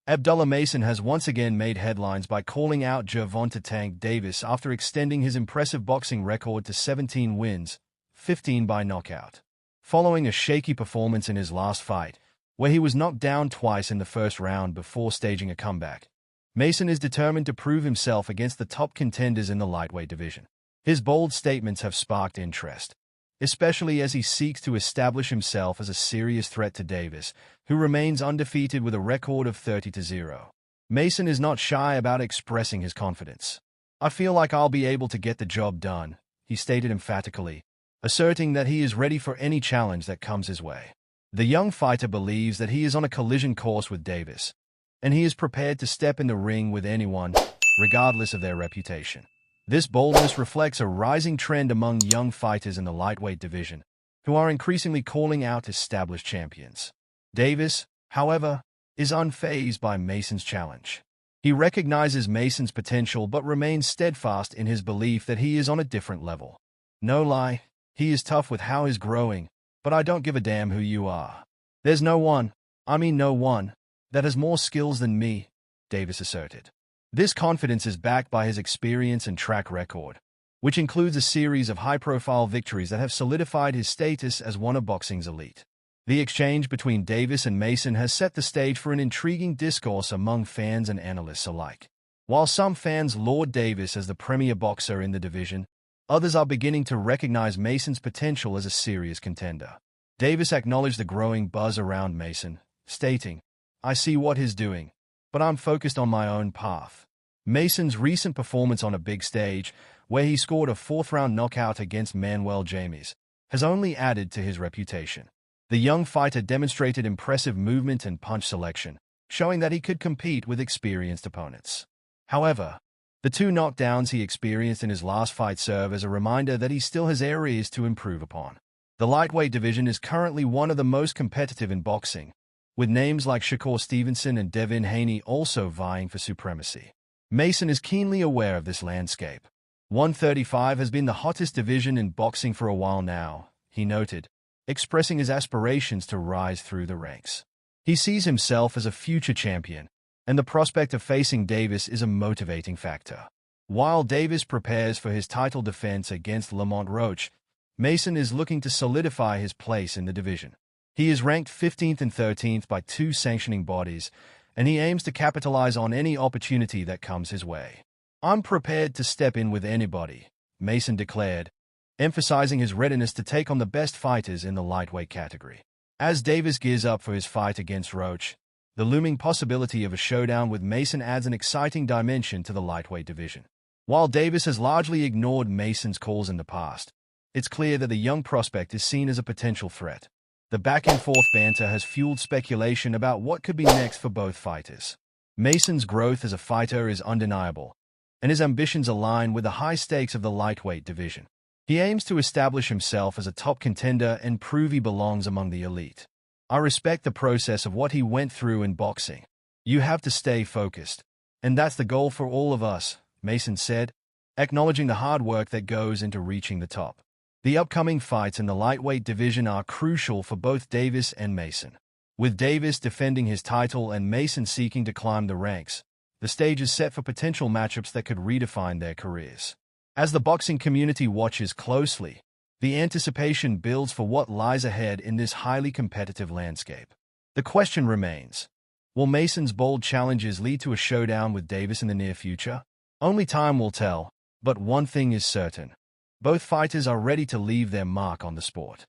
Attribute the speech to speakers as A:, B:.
A: Abdullah Mason has once again made headlines by calling out Gervonta Tank Davis after extending his impressive boxing record to 17 wins, 15 by knockout. Following a shaky performance in his last fight, where he was knocked down twice in the first round before staging a comeback, Mason is determined to prove himself against the top contenders in the lightweight division. His bold statements have sparked interest, especially as he seeks to establish himself as a serious threat to Davis, who remains undefeated with a record of 30-0. Mason is not shy about expressing his confidence. "I feel like I'll be able to get the job done," he stated emphatically, asserting that he is ready for any challenge that comes his way. The young fighter believes that he is on a collision course with Davis, and he is prepared to step in the ring with anyone, regardless of their reputation. This boldness reflects a rising trend among young fighters in the lightweight division, who are increasingly calling out established champions. Davis, however, is unfazed by Mason's challenge. He recognizes Mason's potential but remains steadfast in his belief that he is on a different level. "No lie, he is tough with how he's growing, but I don't give a damn who you are. There's no one, that has more skills than me," Davis asserted. This confidence is backed by his experience and track record, which includes a series of high-profile victories that have solidified his status as one of boxing's elite. The exchange between Davis and Mason has set the stage for an intriguing discourse among fans and analysts alike. While some fans laud Davis as the premier boxer in the division, others are beginning to recognize Mason's potential as a serious contender. Davis acknowledged the growing buzz around Mason, stating, "I see what he's doing, but I'm focused on my own path." Mason's recent performance on a big stage, where he scored a fourth-round knockout against Manuel James, has only added to his reputation. The young fighter demonstrated impressive movement and punch selection, showing that he could compete with experienced opponents. However, the two knockdowns he experienced in his last fight serve as a reminder that he still has areas to improve upon. The lightweight division is currently one of the most competitive in boxing, with names like Shakur Stevenson and Devin Haney also vying for supremacy. Mason is keenly aware of this landscape. 135 has been the hottest division in boxing for a while now, he noted, expressing his aspirations to rise through the ranks. He sees himself as a future champion, and the prospect of facing Davis is a motivating factor. While Davis prepares for his title defense against Lamont Roach, Mason is looking to solidify his place in the division. He is ranked 15th and 13th by two sanctioning bodies, and he aims to capitalize on any opportunity that comes his way. "I'm prepared to step in with anybody," Mason declared, emphasizing his readiness to take on the best fighters in the lightweight category. As Davis gears up for his fight against Roach, the looming possibility of a showdown with Mason adds an exciting dimension to the lightweight division. While Davis has largely ignored Mason's calls in the past, it's clear that the young prospect is seen as a potential threat. The back-and-forth banter has fueled speculation about what could be next for both fighters. Mason's growth as a fighter is undeniable, and his ambitions align with the high stakes of the lightweight division. He aims to establish himself as a top contender and prove he belongs among the elite. "I respect the process of what he went through in boxing. You have to stay focused, and that's the goal for all of us," Mason said, acknowledging the hard work that goes into reaching the top. The upcoming fights in the lightweight division are crucial for both Davis and Mason. With Davis defending his title and Mason seeking to climb the ranks, the stage is set for potential matchups that could redefine their careers. As the boxing community watches closely, the anticipation builds for what lies ahead in this highly competitive landscape. The question remains, will Mason's bold challenges lead to a showdown with Davis in the near future? Only time will tell, but one thing is certain. Both fighters are ready to leave their mark on the sport.